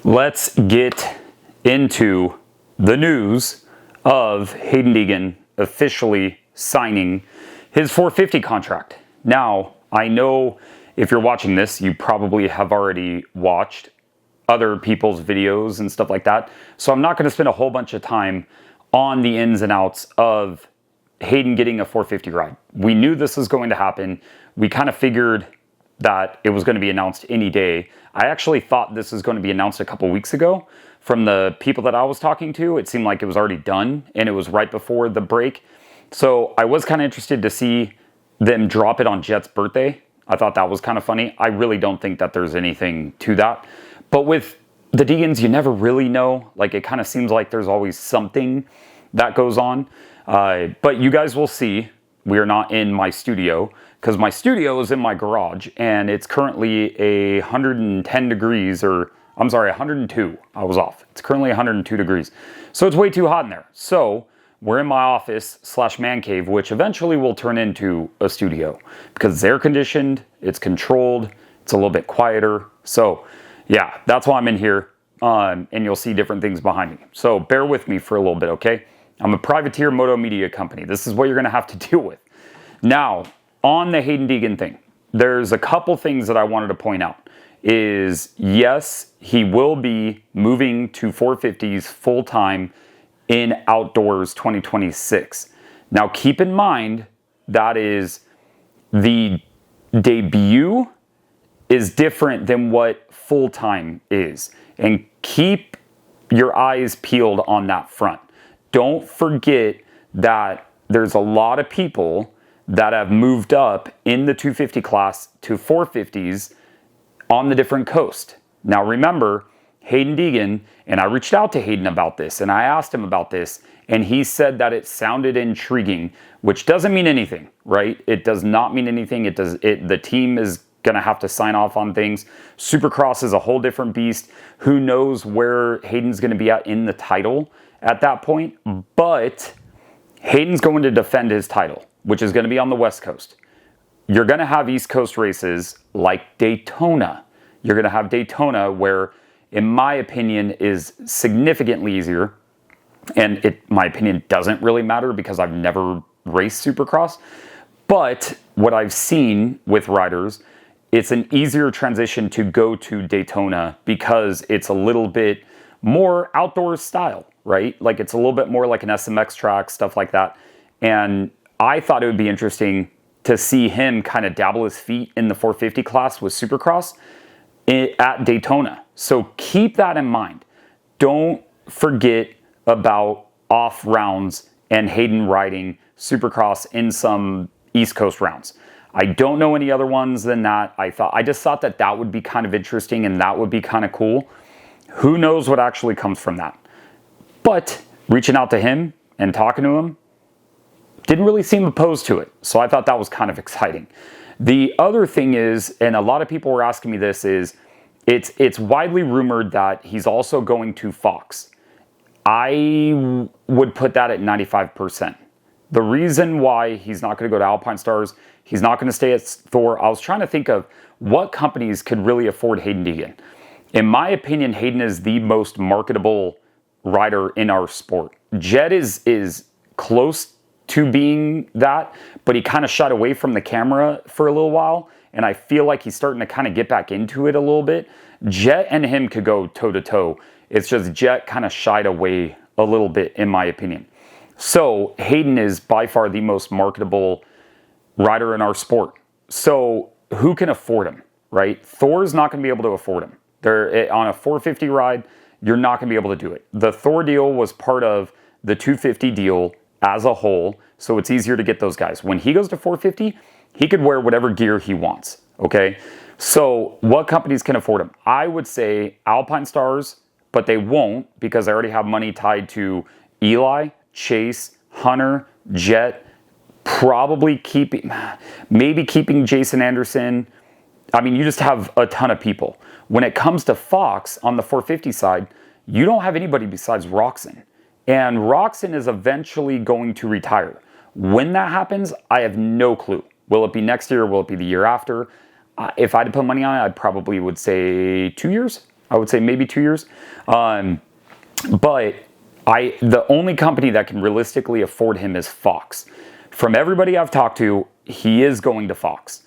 Let's get into the news of Hayden Deegan officially signing his 450 contract. Now, I know if you're watching this, you probably have already watched other people's videos and stuff like that. So I'm not going to spend a whole bunch of time on the ins and outs of Hayden getting a 450 ride. We knew this was going to happen. We kind of figured that it was going to be announced any day. I actually thought this was going to be announced a couple weeks ago. From the people that I was talking to, it seemed like it was already done, and it was right before the break. So I was kind of interested to see them drop it on Jet's birthday. I thought that was kind of funny. I really don't think that there's anything to that. But with the Deegans, you never really know. Like, it kind of seems like there's always something that goes on. But you guys will see. We are not in my studio, because my studio is in my garage, and it's currently 110 degrees, or I'm sorry, 102. I was off. It's currently 102 degrees. So it's way too hot in there. So we're in my office / man cave, which eventually will turn into a studio because it's air conditioned, it's controlled, it's a little bit quieter. So yeah, that's why I'm in here. And you'll see different things behind me. So bear with me for a little bit, okay? I'm a privateer moto media company. This is what you're going to have to deal with. Now, on the Hayden Deegan thing, there's a couple things that I wanted to point out. Is yes, he will be moving to 450s full-time in Outdoors 2026. Now, keep in mind that is the debut is different than what full-time is. And keep your eyes peeled on that front. Don't forget that there's a lot of people that have moved up in the 250 class to 450s on the different coast. Now remember, Hayden Deegan, and I reached out to Hayden about this, and I asked him about this, and he said that it sounded intriguing, which doesn't mean anything, right? It does not mean anything. The team is gonna have to sign off on things. Supercross is a whole different beast. Who knows where Hayden's gonna be at in the title at that point, but Hayden's going to defend his title, which is going to be on the West Coast. You're going to have East Coast races like Daytona. You're going to have Daytona where, in my opinion, is significantly easier. And my opinion doesn't really matter because I've never raced Supercross. But what I've seen with riders, it's an easier transition to go to Daytona because it's a little bit more outdoor style, right? Like it's a little bit more like an SMX track, stuff like that. And I thought it would be interesting to see him kind of dabble his feet in the 450 class with Supercross at Daytona. So keep that in mind. Don't forget about off rounds and Hayden riding Supercross in some East Coast rounds. I don't know any other ones than that. I just thought that that would be kind of interesting and that would be kind of cool. Who knows what actually comes from that? But reaching out to him and talking to him didn't really seem opposed to it. So I thought that was kind of exciting. The other thing is, and a lot of people were asking me this, is it's widely rumored that he's also going to Fox. I would put that at 95%. The reason why he's not going to go to Alpine Stars, he's not going to stay at Thor. I was trying to think of what companies could really afford Hayden Deegan. In my opinion, Hayden is the most marketable rider in our sport. Jet is close to being that, but he kind of shied away from the camera for a little while, and I feel like he's starting to kind of get back into it a little bit. Jet and him could go toe-to-toe. It's just Jet kind of shied away a little bit, in my opinion. So Hayden is by far the most marketable rider in our sport. So who can afford him, right? Thor's not going to be able to afford him. They're on a 450 ride, you're not going to be able to do it. The Thor deal was part of the 250 deal as a whole, so it's easier to get those guys. When he goes to 450, he could wear whatever gear he wants, okay? So what companies can afford him? I would say Alpine Stars, but they won't because they already have money tied to Eli, Chase, Hunter, Jet, maybe keeping Jason Anderson. I mean, you just have a ton of people. When it comes to Fox on the 450 side, you don't have anybody besides Roczen. And Roczen is eventually going to retire. When that happens, I have no clue. Will it be next year? Will it be the year after? If I had to put money on it, I probably would say 2 years. I would say maybe 2 years. But the only company that can realistically afford him is Fox. From everybody I've talked to, he is going to Fox.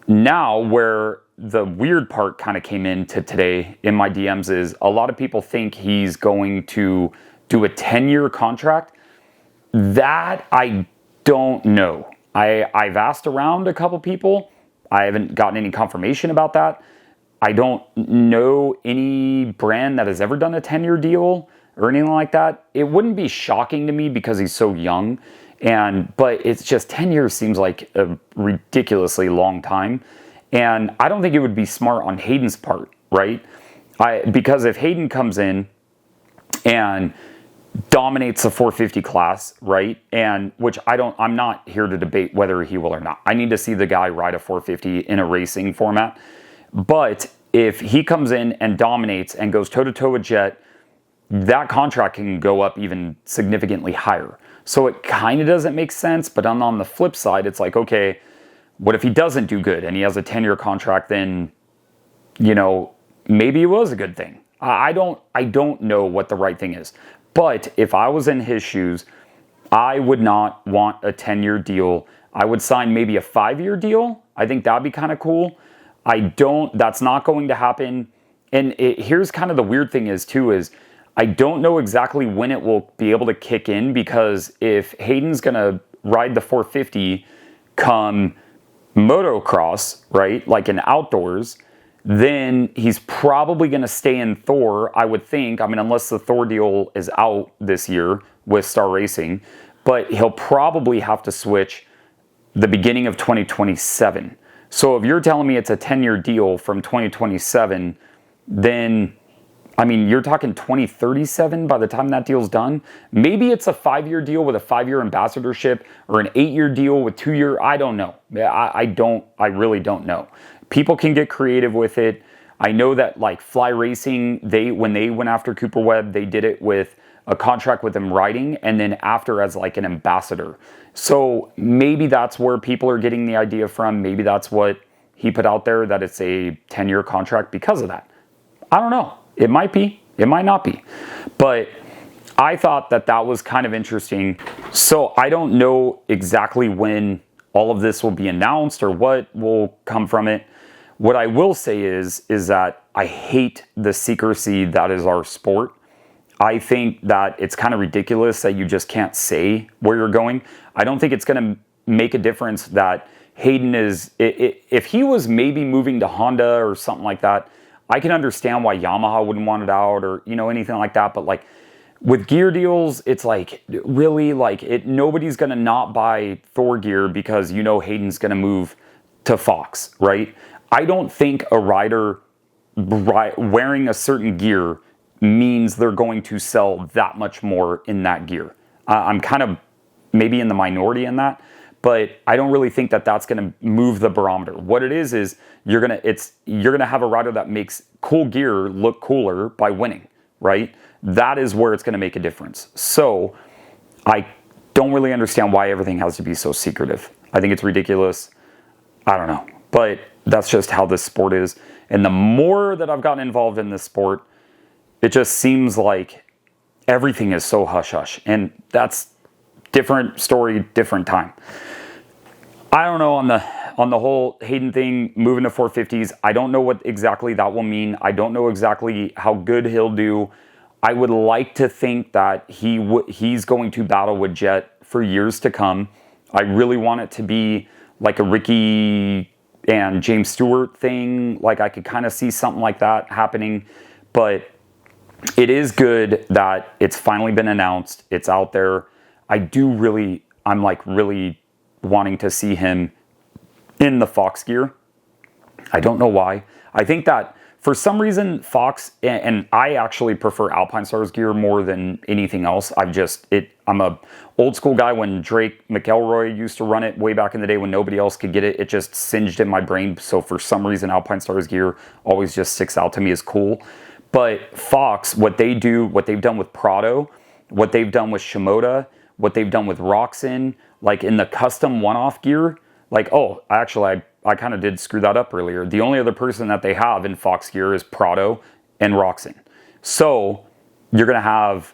Now, where the weird part kind of came into today in my DMs is a lot of people think he's going to do a 10-year contract. That I don't know. I've asked around a couple people. I haven't gotten any confirmation about that. I don't know any brand that has ever done a 10-year deal or anything like that. It wouldn't be shocking to me because he's so young. But it's just 10 years seems like a ridiculously long time. And I don't think it would be smart on Hayden's part, right? Because if Hayden comes in and dominates the 450 class, right? And which I'm not here to debate whether he will or not. I need to see the guy ride a 450 in a racing format. But if he comes in and dominates and goes toe-to-toe with Jet, that contract can go up even significantly higher. So it kind of doesn't make sense, but on the flip side, it's like, okay, what if he doesn't do good and he has a 10-year contract, then, maybe it was a good thing. I don't know what the right thing is. But if I was in his shoes, I would not want a 10-year deal. I would sign maybe a 5-year deal. I think that'd be kind of cool. That's not going to happen. And here's kind of the weird thing is I don't know exactly when it will be able to kick in, because if Hayden's going to ride the 450 come motocross, right, like in outdoors, then he's probably going to stay in Thor, I would think. I mean, unless the Thor deal is out this year with Star Racing, but he'll probably have to switch the beginning of 2027. So if you're telling me it's a 10-year deal from 2027, then, I mean, you're talking 2037 by the time that deal's done. Maybe it's a 5-year deal with a 5-year ambassadorship, or an 8-year deal with 2-year. I don't know. I really don't know. People can get creative with it. I know that like Fly Racing, when they went after Cooper Webb, they did it with a contract with him riding, and then after as like an ambassador. So maybe that's where people are getting the idea from. Maybe that's what he put out there, that it's a 10-year contract because of that. I don't know. It might be. It might not be. But I thought that was kind of interesting. So I don't know exactly when all of this will be announced or what will come from it. What I will say is that I hate the secrecy that is our sport. I think that it's kind of ridiculous that you just can't say where you're going. I don't think it's going to make a difference that Hayden is... If he was maybe moving to Honda or something like that, I can understand why Yamaha wouldn't want it out, or, anything like that. But like with gear deals, it's like really like nobody's going to not buy Thor gear because Hayden's going to move to Fox, right? I don't think a rider wearing a certain gear means they're going to sell that much more in that gear. I'm kind of maybe in the minority in that, but I don't really think that that's going to move the barometer. What it is you're going to have a rider that makes cool gear look cooler by winning, right? That is where it's going to make a difference. So I don't really understand why everything has to be so secretive. I think it's ridiculous. I don't know, but that's just how this sport is. And the more that I've gotten involved in this sport, it just seems like everything is so hush-hush. And that's different story, different time. I don't know on the whole Hayden thing, moving to 450s. I don't know what exactly that will mean. I don't know exactly how good he'll do. I would like to think that he's going to battle with Jet for years to come. I really want it to be like a Ricky and James Stewart thing. Like I could kind of see something like that happening. But it is good that it's finally been announced. It's out there. I'm like really wanting to see him in the Fox gear. I don't know why. I think that for some reason Fox, and I actually prefer Alpine Stars gear more than anything else. I'm a old school guy. When Drake McElroy used to run it way back in the day when nobody else could get it, it just singed in my brain. So for some reason Alpine Stars gear always just sticks out to me as cool. But Fox, what they've done with Prado, what they've done with Shimoda, what they've done with Roxon, like in the custom one-off gear, like, I kind of did screw that up earlier. The only other person that they have in Fox gear is Prado, and Roczen. So you're going to have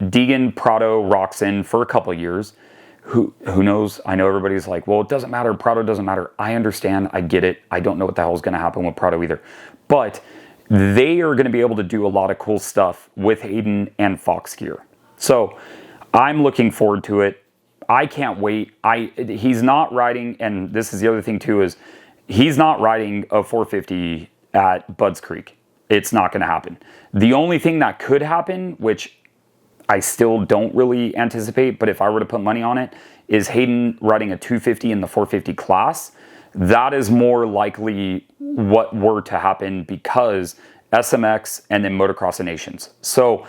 Deegan, Prado, Roczen for a couple of years. Who knows? I know everybody's like, well, it doesn't matter. Prado doesn't matter. I understand. I get it. I don't know what the hell is going to happen with Prado either. But they are going to be able to do a lot of cool stuff with Hayden and Fox gear. So I'm looking forward to it. I can't wait. He's not riding, and this is the other thing too, is he's not riding a 450 at Budds Creek. It's not going to happen. The only thing that could happen, which I still don't really anticipate, but if I were to put money on it, is Hayden riding a 250 in the 450 class. That is more likely what were to happen because SMX and then Motocross of Nations. So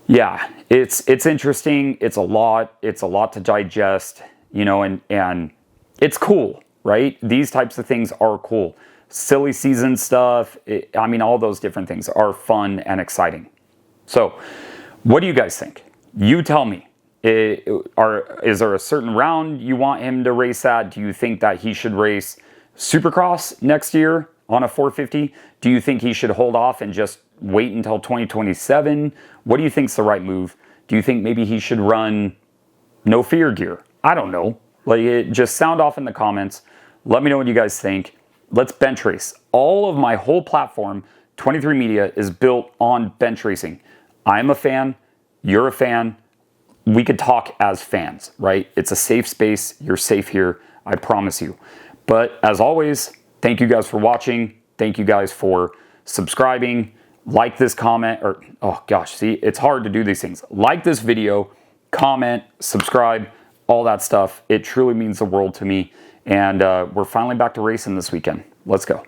yeah, it's interesting. It's a lot to digest, you know, and it's cool, right? These types of things are cool. Silly season stuff. I mean, all those different things are fun and exciting. So what do you guys think? You tell me. Is there a certain round you want him to race at? Do you think that he should race Supercross next year on a 450? Do you think he should hold off and just wait until 2027? What do you think's the right move? Do you think maybe he should run no fear gear? I don't know. Just sound off in the comments. Let me know what you guys think. Let's bench race. All of my whole platform, 23 Media, is built on bench racing. I'm a fan. You're a fan. We could talk as fans, right? It's a safe space. You're safe here. I promise you. But as always, thank you guys for watching. Thank you guys for subscribing. Like this comment, or oh gosh, see, it's hard to do these things. Like this video, comment, subscribe, all that stuff. It truly means the world to me. And we're finally back to racing this weekend. Let's go.